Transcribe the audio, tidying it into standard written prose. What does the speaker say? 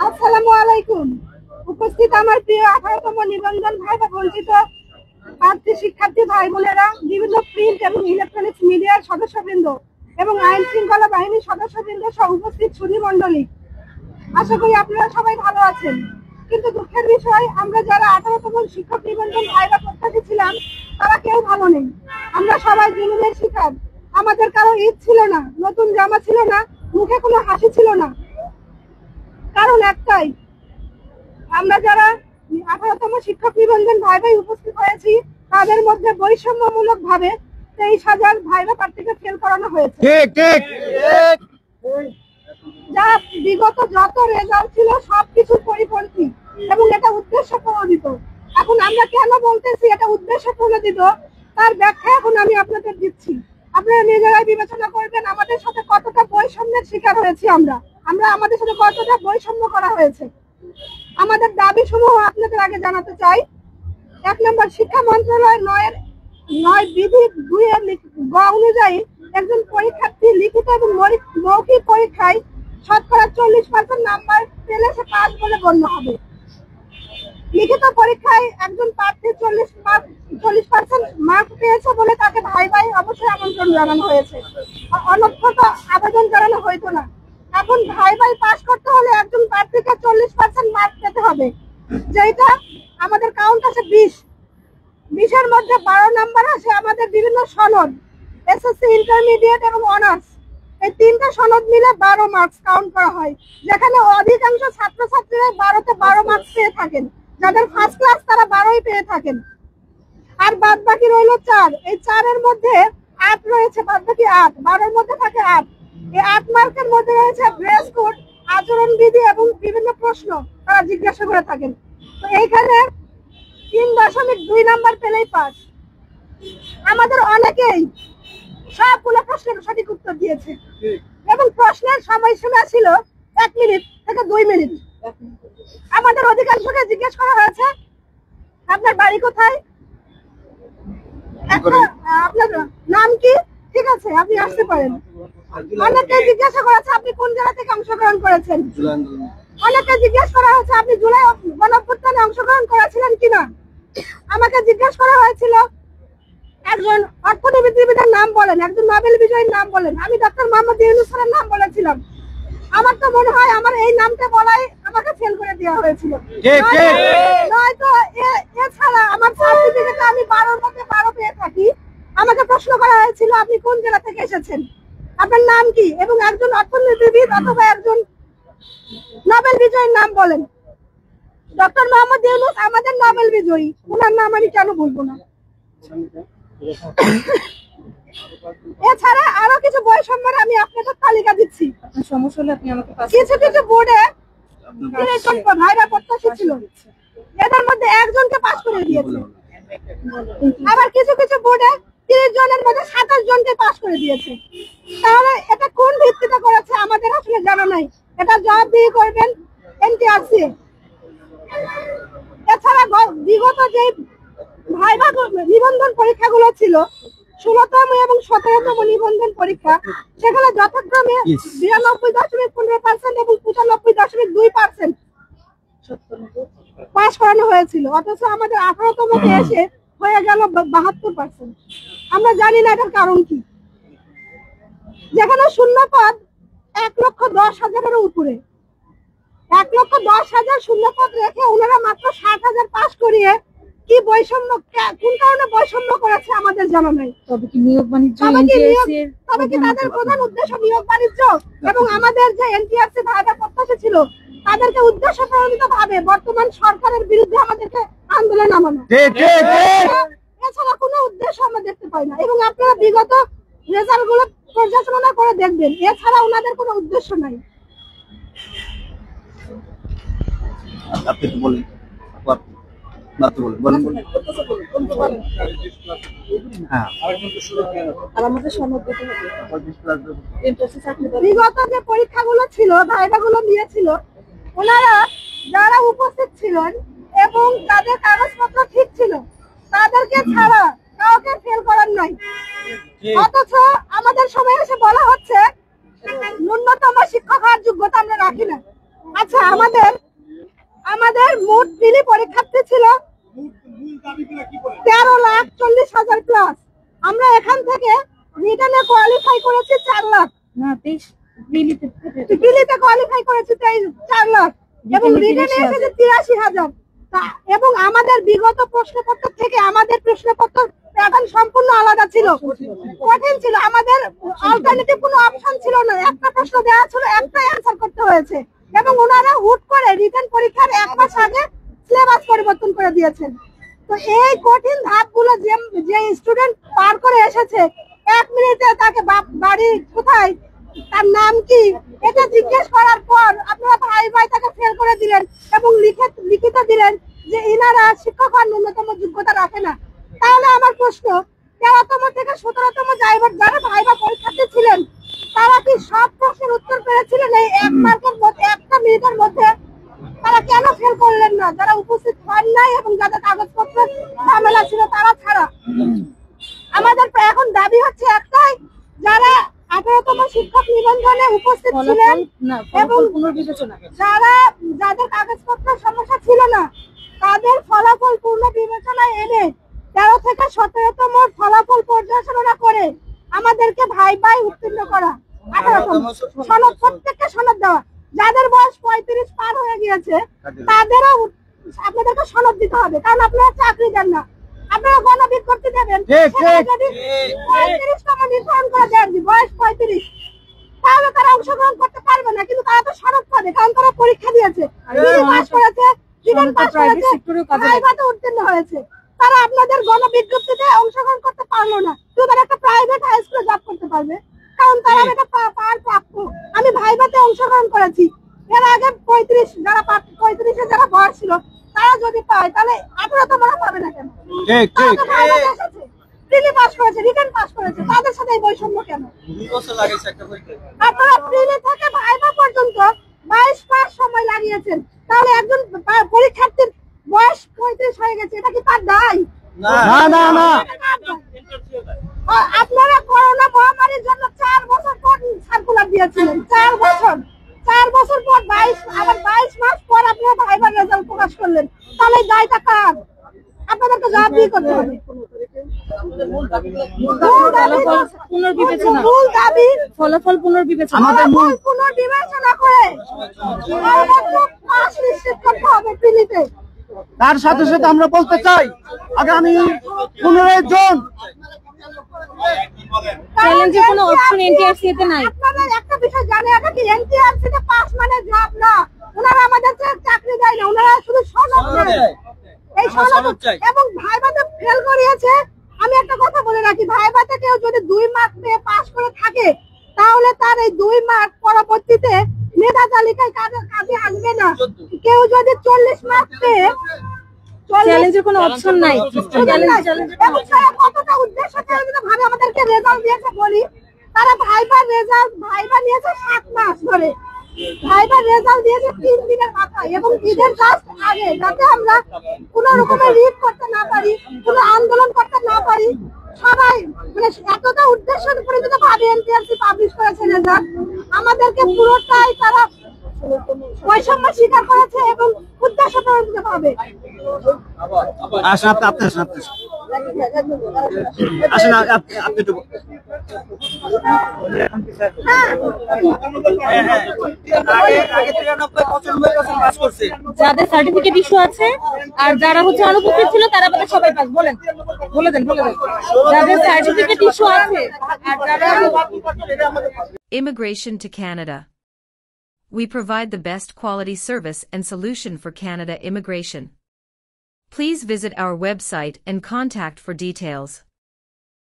আসসালামু আলাইকুম। উপস্থিত আমার প্রিয় 18তম নিবন্ধন ভাইবা বঞ্চিত প্রার্থী শিক্ষার্থী ভাই বোনেরা, বিভিন্ন প্রিন্ট এবং ইলেকট্রনিক্স মিডিয়ার সদস্যবৃন্দ এবং আইন শৃঙ্খলা বাহিনীর সদস্যবৃন্দ সহ উপস্থিত সুধী মণ্ডলী, আশা করি আপনারা সবাই ভালো আছেন। কিন্তু দুঃখের বিষয়, আমরা যারা 18তম শিক্ষক নিবন্ধন ভাইবা প্রত্যাশী ছিলাম তারা কেউ ভালো নেই। আমরা সবাই জুলুমের শিকার। আমাদের কারো ঈদ ছিল না, নতুন জামা ছিল না, মুখে কোনো হাসি ছিল না। কারণ একটাই, আমরা যারা 18তম শিক্ষক নিবন্ধন ভাইভাই উপস্থিত হয়েছি তাদের মধ্যে বৈষম্যমূলক ভাবে 23,000 ভাইভা প্রার্থীকে ফেল করানো হয়েছে। যা বিগত যত রেজাল্ট ছিল সবকিছুর পরিপন্থী এবং এটা উদ্দেশ্য প্রণোদিত। এখন আমরা কেন বলতেছি এটা উদ্দেশ্য প্রণোদিত তার ব্যাখ্যা এখন আমি আপনাদের দিচ্ছি। আপনারা নিজেরাই বিবেচনা করবেন আমাদের সাথে কতটা বৈষম্যের শিকার হয়েছি আমরা আমাদের সাথে কতটা বৈষম্য করা হয়েছে। আমাদের দাবি সমূহ আপনাদের আগে জানাতে চাই। 1 নম্বর, শিক্ষা মন্ত্রণালয় 9 বিধি 2 এর গ অনুযায়ী একজন পরীক্ষার্থী লিখিত এবং মৌখিক পরীক্ষায় শতকরা 40% নাম্বার পেলে সে পাস বলে গণ্য হবে। লিখিত পরীক্ষায় একজন প্রার্থী 40% মার্ক পেয়েছে বলে তাকে ভাইভাই অবশ্যই আমন্ত্রণ জানানো হয়েছে, অন্যথা আবেদন জানানো হইতো না। এখন ভাইভাই পাস করতে হলে একজন প্রার্থীকে 40% মার্ক পেতে হবে, যেটা আমাদের কাউন্ট আছে 20 মধ্যে 12 নাম্বার আসে আমাদের বিভিন্ন সনদ, এসএসসি, ইন্টারমিডিয়েট এবং অনার্স। এই 3টা সনদ মিলে 12 মার্কস কাউন্ট করা হয়, যেখানে অধিকাংশ ছাত্রছাত্রীরা 12তে 12 মার্কস পেয়ে থাকেন। যাদের ফার্স্ট ক্লাস তারা 12ই পেয়ে থাকেন। আর বাদ বাকি রইল 4। এই 4 এর মধ্যে 8 রয়েছে, বাদ বাকি 8, 12 এর মধ্যে থাকে 8। এই 8 মার্কের মধ্যে রয়েছে ড্রেস কোড, আচরণবিধি এবং বিভিন্ন প্রশ্ন তারা জিজ্ঞাসা করে থাকেন। তো এইখানে 3.2 নাম্বার পেলেই পাস। আমাদের অনেকেই সবগুলো প্রশ্নের সঠিক উত্তর দিয়েছে এবং প্রশ্নের সময়সীমা ছিল 1 মিনিট থেকে 2 মিনিট। আমাদের অধিকাংশকে জিজ্ঞেস করা হয়েছে আপনার বাড়ি কোথায়, আপনার নাম কি, ঠিক আছে আপনি আসতে পারেন। অনেকে জিজ্ঞাসা করেছে আপনি কোন জেলা থেকে অংশগ্রহণ করেছেন, অনেকে জিজ্ঞেস করা হয়েছে আপনি জুলাই গণঅভ্যুত্থানে অংশগ্রহণ করেছিলেন কিনা। আমাকে জিজ্ঞেস করা হয়েছিল একজন অর্থনীতিবিদের নাম বলেন, একজন নোবেল বিজয়ীর নাম বলেন। আমি ডক্টর মোহাম্মদ ইউনূসের নাম বলেছিলাম। আমার তো মনে হয় আমার এই নামটা বলাই আমাকে ফেল করে দেওয়া হয়েছিল। নয়তো এছাড়া আমার সার্টিফিকেটে আমি 12 মধ্যে 12 পেয়ে থাকি। আমাকে প্রশ্ন করা হয়েছিল আপনি কোন জেলা থেকে এসেছেন, আপনার নাম কি, এবং একজন অর্থনীতিবিদ অথবা একজন নোবেল বিজয়ীর নাম বলেন। ডক্টর মোহাম্মদ ইউনূস আমাদের নোবেল বিজয়ী, ওনার নাম আমি কেন বলবো না। এছাড়া আরো কিছু বৈষম্যের আমি আপনাদের তালিকা দিচ্ছি। সমস্যা হলে আপনি আমাকে কিছু কিছু বোর্ডে ভাইরা প্রত্যাশী ছিল, এদের মধ্যে একজনকে পাস করে দিয়েছে। আবার কিছু কিছু বোর্ডে 30 জনের মধ্যে 27 জনকে পাস করে দিয়েছে। তাহলে এটা কোন ভিত্তিতে করেছে আমাদের আসলে জানা নাই, এটা জবাবদিহি করবেন এনটিআরসি। এছাড়া বিগত যে ভাইভা নিবন্ধন পরীক্ষাগুলো ছিল 16তম এবং 17তম নিবন্ধন পরীক্ষা, সেখানে যথাক্রমে 92.15% এবং 95.2% পাস করানো হয়েছিল, অথচ আমাদের 18তমতে এসে হয়ে গেল 72%। আমরা জানি না এটার কারণ কি। যেখানে শূন্য পদ 1,10,000-এর উপরে, 1,10,000 শূন্য পদ রেখে ওনারা মাত্র 60,000 পাস করিয়ে কি বৈষম্য, কোন কারণে বৈষম্য করেছে আমাদের জানা নাই। তবে কি নিয়োগ বাণিজ্য, তবে কি তাদের প্রধান উদ্দেশ্য নিয়োগ বাণিজ্য এবং আমাদের যে এনটিআরসি ভাইভা প্রত্যাশী ছিল তাদেরকে উদ্দেশ্য প্রণোদিত ভাবে বর্তমান সরকারের বিরুদ্ধে আমাদেরকে আন্দোলন নামানো, এছাড়া কোনো উদ্দেশ্য আমরা দেখতে পাই না। এবং আপনারা বিগত রেজাল্ট গুলো পর্যালোচনা করে দেখবেন, এছাড়া ওনাদের কোনো উদ্দেশ্য নাই। আপনি তো বলেন বিগত যে পরীক্ষাগুলো ছিল, ভাইভাগুলো নিয়েছিল, ওনারা যারা উপস্থিত ছিলেন এবং তাদের কাগজপত্র ঠিক ছিল তাদেরকে ছাড়া কাউকে ফেল করার নাই। অথচ আমাদের সময় এসে বলা হচ্ছে ন্যূনতম শিক্ষক হওয়ার যোগ্যতা আমরা রাখি না। আচ্ছা, আমাদের মোট প্রিলি পরীক্ষার্থী ছিল 13,40,000 প্লাস। আমরা এখান থেকে রিটেনে কোয়ালিফাই করেছি 4 লাখ, না 23 প্রিলিতে প্রিলিতে কোয়ালিফাই করেছি 4 লাখ এবং রিটেনে এসেছে 83,000। এবং আমাদের বিগত প্রশ্নপত্র থেকে আমাদের প্রশ্নপত্র প্যাটার্ন সম্পূর্ণ আলাদা ছিল, কঠিন ছিল। আমাদের অল্টারনেটিভ কোনো অপশন ছিল না, একটা প্রশ্ন দেওয়া ছিল, একটাই অ্যানসার করতে হয়েছে। এবং ওনারা হুট করে রিটেন পরীক্ষার 1 মাস আগে সিলেবাস পরিবর্তন করে দিয়েছেন। তো এই কঠিন ধাপগুলো যে স্টুডেন্ট পার করে এসেছে, 1 মিনিটে তাকে বাড়ি কোথায়, তার নাম কি, এটা জিজ্ঞেস করার পর আপনারা ভাই তাকে ফেল করে দিলেন এবং লিখিত দিলেন যে ইনারা শিক্ষক হওয়ার ন্যূনতম যোগ্যতা রাখে না। তাহলে আমার প্রশ্ন, 13তম থেকে 17তম যারা ভাইবা পরীক্ষার্থী ছিলেন, তারা কি সব প্রশ্নের উত্তর পেরেছিলেন এই 1 মার্কের মধ্যে, 1 মিনিটের মধ্যে? তারা কেন ফেল করলেন না? যারা উপস্থিত হন নাই এবং যাদের কাগজপত্র ঝামেলা ছিল তারা ছাড়া। আমাদের এখন দাবি হচ্ছে একটাই, যারা 18তম শিক্ষক নিবন্ধনে উপস্থিত ছিলেন এবং যাদের কাগজপত্র সমস্যা ছিল না, তাদের ফলাফল পূর্ণ বিবেচনায় এনে 13 থেকে 17তম ফলাফল পর্যালোচনা করে আমাদেরকে ভাই উত্তীর্ণ করা। 18তম সনদ, প্রত্যেককে সনদ দেওয়া। যাদের বয়স 35 পার হয়ে গিয়েছে তাদেরও আপনাদেরকে সনদ দিতে হবে, কারণ আপনারা চাকরি দেন না, আপনারা গণবিজ্ঞপ্তি দেবেন। যদি 35তম নির্ধারণ করে দেন বয়স 35, তাহলে তারা অংশগ্রহণ করতে পারবে না, কিন্তু তারা তো সনদ পাবে, কারণ তারা পরীক্ষা দিয়েছে, পাস করেছে, ভাইভাতে উত্তীর্ণ হয়েছে। তারা আপনাদের গণবিজ্ঞপ্তিতে অংশগ্রহণ করতে পারলো না, কিন্তু তারা একটা প্রাইভেট হাই স্কুলে জব করতে পারবে, কারণ তারা এটা পাওয়ার প্রাপ্য। আমি ভাইভাতে অংশগ্রহণ করেছি, এর আগে 35 যারা বয়স ছিল তারা যদি পায়, তাহলে 18তমরা পাবে না কেন? প্রিলি পাস করেছে, রিটেন পাস করেছে, তাদের সাথে এই বৈষম্য কেন? আপনারা প্রিলি থেকে ভাইভা পর্যন্ত 22 মাস সময় লাগিয়েছেন, তাহলে একজন পরীক্ষার্থীর বয়স 35 হয়ে গেছে, এটা কি তার দায়? না। আপনারা করোনা মহামারীর জন্য 4 বছর পর সার্কুলার দিয়েছিলেন, 4 বছর পর 22 মাস পর আপনারা ভাইবার রেজাল্ট প্রকাশ করলেন, তাহলে দায়টা কার? আপনাদেরকে জবাবদিহি করতে হবে। ফলাফল পুনর্বিবেচনা করে পাস নিশ্চিত করতে হবে প্রিলিতে। তার সাথে সাথে আমরা বলতে চাই, আগামী 15 জুন চ্যালেঞ্জের কোনো অপশন এনটিআরসি তে নাই। আপনারা একটা বিষয় জানেন, এটা কি এনটিআরসি তে পাস মানে জব না, ওনারা আমাদেরকে চাকরি দেয় না, ওনারা শুধু সনদ দেয়। এই সনদ এবং ভাইভাতে ফেল করিয়েছে। আমি একটা কথা বলে রাখি, ভাইভাতে কেউ যদি 2 মার্ক পেয়ে পাস করে থাকে, তাহলে তার এই 2 মার্ক পরবর্তীতে মেধা তালিকায় কাজে আসবে না। কেউ যদি 40 মার্ক পেয়ে, চ্যালেঞ্জের কোনো অপশন নাই, কতটা উদ্দেশ্য ভাবে আমাদেরকে রেজাল্ট দিয়েছে বলি, তারা ভাইবা নিয়েছে 7 মাস ধরে, ভাইবার রেজাল্ট দিয়েছে 3 দিনের মাথায় এবং ঈদের জাস্ট আগে, যাতে আমরা কোন রকমের রিড করতে না পারি, কোনো আন্দোলন করতে না পারি। সবাই মানে এতটা উদ্দেশ্য পরিচিত ভাবে এনটিআরসি পাবলিশ করেছে রেজাল্ট, আমাদেরকে পুরোটাই তারা বৈষম্য স্বীকার করেছে এবং উদ্দেশ্য পরিচিত ভাবে। আসেন আপনি যাদের সার্টিফিকেট ইস্যু আছে আর যারা হচ্ছে অনুপস্থিত ছিল তারা বাদে সবাই পাস। বলে দেন যাদের সার্টিফিকেট ইস্যু আছে আর যারা Immigration to Canada. We provide the best quality service and solution for Canada immigration. Please visit our website and contact for details.